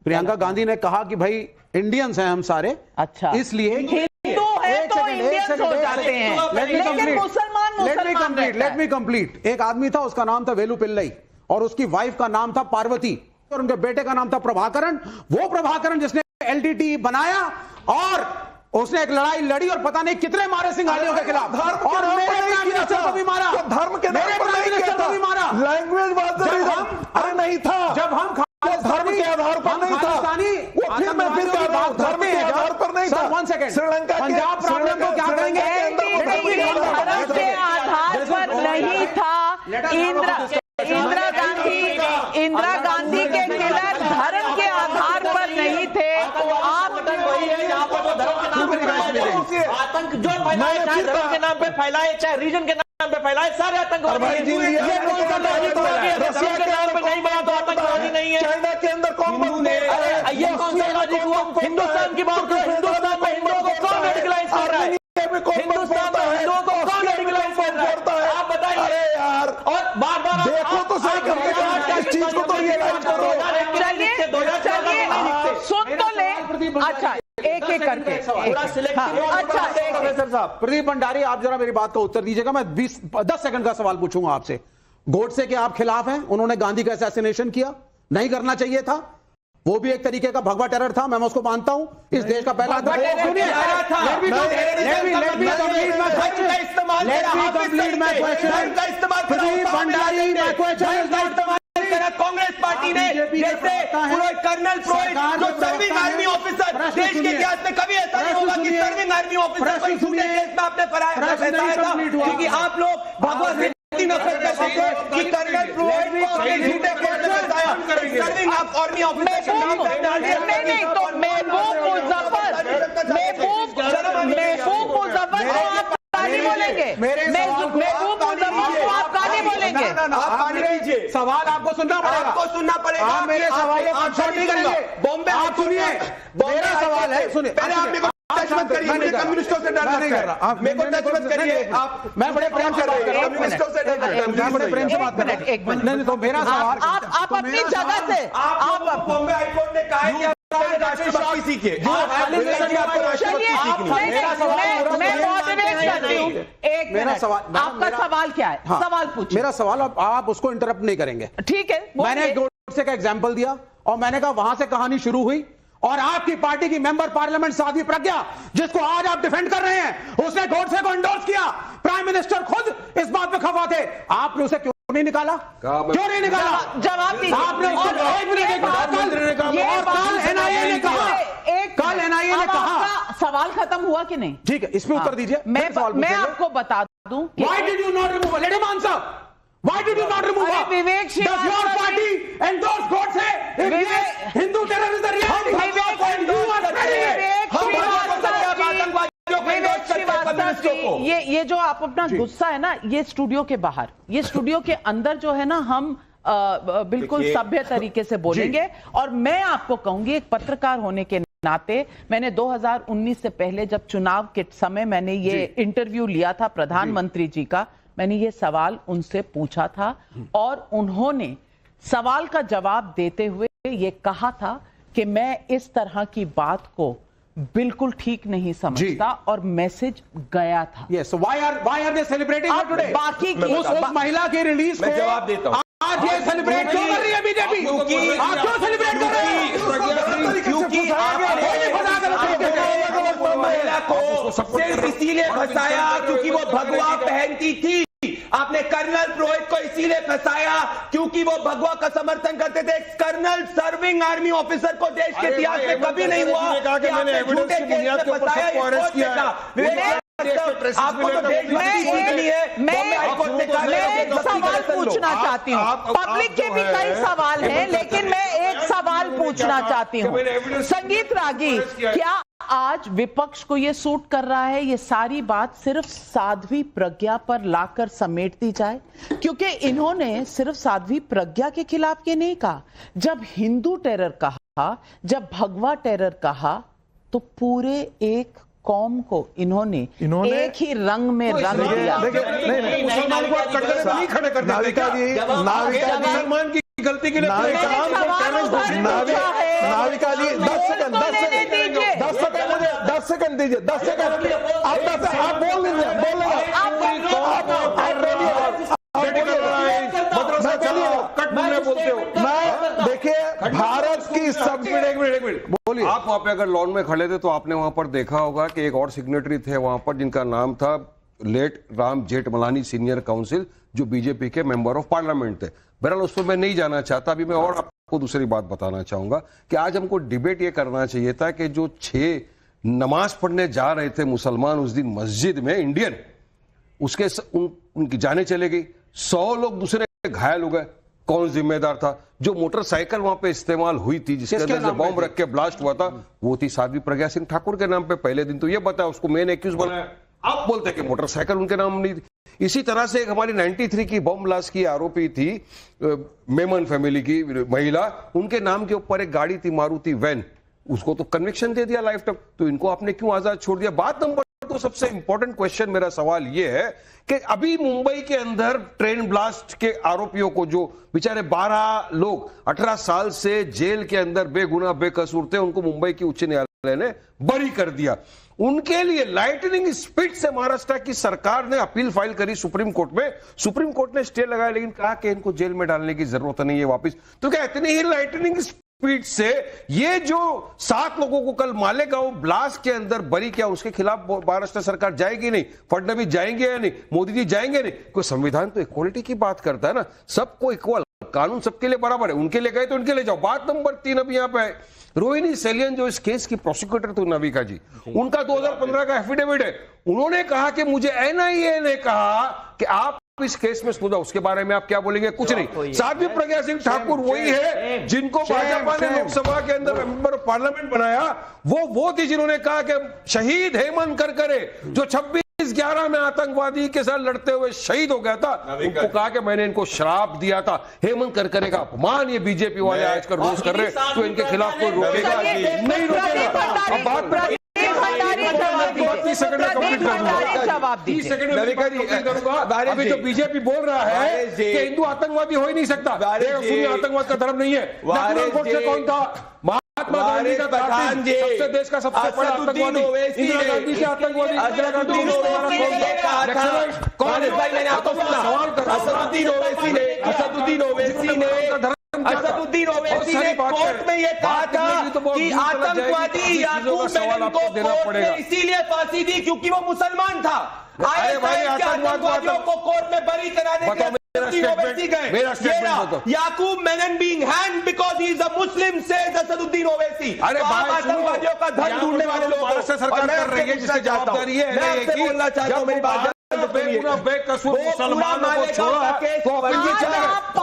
प्रियंका गांधी ने कहा कि भाई इंडियंस हैं हम सारे, अच्छा, इसलिए हिंदू है तो इंडियंस हो जाते हैं, लेकिन मुसलमान लेट मी कंप्लीट। एक आदमी था, उसका नाम था वेलु पिल्लई, और उसकी वाइफ का नाम था पार्वती, और उनके बेटे का नाम था प्रभाकरण। वो प्रभाकरण जिसने एलटीटी बनाया, और उसने एक लड़ाई लड़ी और पता नहीं कितने मारे सिंघानियों के खिलाफ, और मेरे प्राइम मिनिस्टर को भी मारा, धर्म के नाम पर नहीं किया था, मारा। लैंग्वेज अरे नहीं था, जब हम धर्म के आधार पर नहीं था, वो फिर मैं फिर कह रहा हूं, धर्म के आधार पर नहीं था। 1 सेकंड, श्रीलंका पंजाब प्रॉब्लम को क्या करेंगे? धर्म के आधार पर नहीं था। इंदिरा गांधी के किलर धर्म के आधार पर नहीं थे। आतंक जो फैलाए, चाहे धर्म के नाम पे फैलाए, चाहे रीजन के नाम पे फैलाए, सारे आतंकवादी नहीं बना तो आतंकवादी नहीं है। चाइना के अंदर कौन ये कौन सा लॉजिक हुआ? हिंदुस्तान की बात करो, हिंदुस्तान में हिंदुओं को कौन रेडिकलाइज कर रहा है? हिंदुस्तान में हिंदुओं को कौन रेडिकलाइज कर रहा है? आप बताइए। अरे यार, और बार बार देखो तो सही करने का इस चीज को तो रियलाइज करो। सुन तो ले। अच्छा, एक एक करके अच्छा, प्रोफेसर साहब, प्रदीप भंडारी, आप जरा मेरी बात का उत्तर दीजिएगा। मैं 10 सेकंड का सवाल पूछूंगा आपसे। गोडसे के आप खिलाफ हैं? उन्होंने गांधी का असैसिनेशन किया, नहीं करना चाहिए था, वो भी एक तरीके का भगवा टेरर था, मैं उसको मानता हूं। इस देश का पहला कांग्रेस पार्टी ने, जैसे कर्नल प्रोहित जो सर्विंग आर्मी ऑफिसर, देश के इतिहास में कभी ऐसा नहीं होगा कि सर्विंग आर्मी ऑफिसर को झूठे केस में आपने फंसाया था, क्योंकि आप लोग भगवा से नफरत करते थे कि कर्नल प्रोहित को अपने झूठे केस में फंसाया। सर्विंग आर्मी ऑफिसर नहीं तो महबूब मुजफ्फर को आप गाली बोलेंगे, महबूब मुजफ्फर को आप गाली बोलेंगे। आप पानी पीजिए, सवाल आपको सुनना पड़ेगा, आपको सुनना पड़ेगा। आप मेरे सवाल का आंसर नहीं करेंगे। बॉम्बे आप सुनिए, मेरा सवाल है, सुनिए, पहले आप मेरे को टच मत करिए, मुझे कम्युनिस्टों से डर नहीं कर रहा, मेरे को टच मत करिए। आप, मैं बड़े प्रेम से बात कर रहा हूं, कम्युनिस्टों से डर लगता है, मैं बड़े प्रेम से बात कर रहा हूं। एक मिनट, नहीं तो मेरा सवाल, आप अपनी जगह से, आप बॉम्बे हाईकोर्ट ने कहा है कि राष्ट्रभक्ति सीखिए। मेरा सवाल, आपका सवाल क्या है? सवाल पूछिए। मेरा सवाल, आप उसको इंटरप्ट नहीं करेंगे, ठीक है? मैंने गोडसे का एग्जांपल दिया और मैंने कहा वहां से कहानी शुरू हुई, और आपकी पार्टी की मेंबर पार्लियामेंट साध्वी प्रज्ञा, जिसको आज आप डिफेंड कर रहे हैं, उसने गोडसे को एंडोर्स किया। प्राइम मिनिस्टर खुद इस बात पे खफा थे, आपने उसे क्यों नहीं निकाला? क्यों नहीं निकाला? जवाब दीजिए। आपने उसको एक मिनट, कल एनआईए ने कहा, कल एनआईए ने कहा, सवाल खत्म हुआ कि नहीं? ठीक है, इसमें उत्तर दीजिए। मैं आपको बता दूं, why did you not remove, let him answer, why did you not remove? Vivek does your party endorse Godse? If yes, Hindu terror is the reality, and you are ये जो आप अपना गुस्सा है ना, ये स्टूडियो के बाहर, ये स्टूडियो के अंदर जो है ना, हम बिल्कुल सभ्य तरीके से बोलेंगे। और मैं आपको कहूंगी, एक पत्रकार होने के नाते, मैंने 2019 से पहले जब चुनाव के समय मैंने ये इंटरव्यू लिया था प्रधानमंत्री जी का, मैंने ये सवाल उनसे पूछा था, और उन्होंने सवाल का जवाब देते हुए ये कहा था कि मैं इस तरह की बात को बिल्कुल ठीक नहीं समझता, और मैसेज गया था। Yes, so why are they celebrating her today? बाकी की उस महिला के रिलीज मैं जवाब देता हूं। आज ये सेलिब्रेट क्यों कर रही है बीजेपी? आप क्यों सेलिब्रेट कर रहे हैं? क्योंकि महिला को सिर्फ इसीलिए फंसाया क्योंकि वो भगवा पहनती थी। आपने कर्नल प्रोहित को इसीलिए फंसाया क्योंकि वो भगवा का समर्थन करते थे। कर्नल सर्विंग आर्मी ऑफिसर को देश के इतिहास में कभी नहीं हुआ कि आपने झूठे केस में फंसाया। आपको तो देशभक्ति सीखनी है। मैं एक सवाल पूछना चाहती हूँ, पब्लिक के भी कई सवाल हैं, लेकिन मैं एक सवाल पूछना चाहती हूँ। संगीत रागी, क्या आज विपक्ष को यह सूट कर रहा है ये सारी बात सिर्फ साध्वी प्रज्ञा पर लाकर समेट दी जाए? क्योंकि इन्होंने सिर्फ साध्वी प्रज्ञा के खिलाफ ये नहीं कहा, जब हिंदू टेरर कहा, जब भगवा टेरर कहा, तो पूरे एक कौम को इन्होंने एक ही रंग में रंग दिया। मुसलमान को कटघरे में नहीं खड़े कर देते। नाविका जी, मुसलमान की गलती के लिए नाविका नाविका जी 10 सेकंड मुझे 10 सेकंड दीजिए 10 सेकंड आप बोल लीजिए मैं देखिए भारत की सब एक मिनट बोलिए। आप वहां पे अगर लॉन में खड़े थे तो आपने वहां पर देखा होगा कि एक और सिग्नेटरी थे वहां पर जिनका नाम था late Ram Jethmalani senior counsel, जो बीजेपी के मेंबर ऑफ पार्लियामेंट थे। बहरहाल उस पर मैं नहीं जाना चाहता। अभी मैं और आपको दूसरी बात बताना चाहूंगा कि आज हमको डिबेट ये करना चाहिए था कि जो 6 नमाज पढ़ने जा रहे थे मुसलमान उस दिन मस्जिद में इंडियन, उसके उनकी जाने चले गई, 100 लोग दूसरे घायल हो गए। कौन जिम्मेदार था? जो मोटरसाइकिल वहां पे इस्तेमाल हुई थी जिसके अंदर से बॉम्ब रख के ब्लास्ट हुआ था, वो थी साध्वी प्रज्ञा सिंह ठाकुर के नाम पे। पहले दिन तो ये बताया, उसको मेन एक्यूज बनाया। आप बोलते कि मोटरसाइकिल उनके नाम नहीं थी। इसी तरह से एक हमारी 93 की बॉम्ब ब्लास्ट की आरोपी थी मेमन फैमिली की महिला, उनके नाम के ऊपर एक गाड़ी थी मारुति वैन, उसको तो कन्विक्शन दे दिया लाइफ तक। तो इनको आपने क्यों आजाद छोड़ दिया? बात नंबर तो सबसे इंपॉर्टेंट क्वेश्चन मेरा सवाल यह है कि अभी मुंबई के अंदर ट्रेन ब्लास्ट के आरोपियों को, जो बेचारे 12 लोग 18 साल से जेल के अंदर बेगुनाह बेकसूर थे, उनको मुंबई की उच्च न्यायालय ने बरी कर दिया। उनके लिए लाइटनिंग स्पीड से महाराष्ट्र की सरकार ने अपील फाइल करी सुप्रीम कोर्ट में। सुप्रीम कोर्ट ने स्टे लगाया, लेकिन कहा कि इनको जेल में डालने की जरूरत नहीं है वापस। तो क्या इतनी ही लाइटनिंग स्पीड से ये जो 7 लोगों को कल मालेगांव ब्लास्ट के अंदर बरी किया, उसके खिलाफ महाराष्ट्र सरकार जाएगी नहीं? फडणवीस जाएंगे या नहीं? मोदी जी जाएंगे नहीं? कोई संविधान तो इक्वालिटी की बात करता है ना, सबको इक्वल, कानून सबके लिए बराबर है। उनके लिए गए तो उनके लिए जाओ। बात नंबर 3 अब यहाँ पे है, रोहिणी सेलियन जो इस केस की प्रोसिक्यूटर थी नाविका जी, उनका 2015 का एफिडेविट है। उन्होंने कहा कि मुझे एनआईए ने कहा कि आप इस केस में सुलझाओ। उसके बारे में आप क्या बोलेंगे? कुछ नहीं। साध्वी प्रज्ञा सिंह ठाकुर वही है जिनको भाजपा ने लोकसभा के अंदर मेंबर ऑफ पार्लियामेंट बनाया। वो थी जिन्होंने कहा कि शहीद हेमंत करकरे जो 26/11 में आतंकवादी के साथ लड़ते हुए शहीद हो गया था, उनको कहा कि मैंने इनको श्राप दिया था। हेमंत करकरे का अपमान ये बीजेपी वाले आजकल रोज कर रहे, तो इनके खिलाफ कोई रोकेगा नहीं, रोकेगा। अब बात 30 सेकंड में कंप्लीट करूंगा। 30 सेकंड में कंप्लीट करूंगा। अभी तो बीजेपी बोल रहा है कि हिंदू आतंकवादी हो ही नहीं सकता, सुन्नी आतंकवाद का धर्म नहीं है। कौन था? महात्मा गांधी का सबसे देश का सबसे बड़ा आतंकवादी, इंदिरा गांधी के आतंकवादी, इंदिरा गांधी कौन है? मैंने आपको सवाल कर रहा हूं। असदुद्दीन ओवैसी ने कोर्ट में ये कहा था कि आतंकवादी याकूब मेनन को कोर्ट ने इसीलिए फांसी दी क्योंकि वो मुसलमान था। आतंकवादियों को कोर्ट में बरी कराने के याकूब Menon being hanged because he is a Muslim, says Asaduddin Owaisi। अरे आतंकवादियों का धन ढूंढने वाले लोग महाराष्ट्र सरकार कर रही है, जिससे जवाबदारी है। मैं आपसे बोलना चाहता हूं, मेरी बात बेकसूर मुसलमानों को छोड़ा तो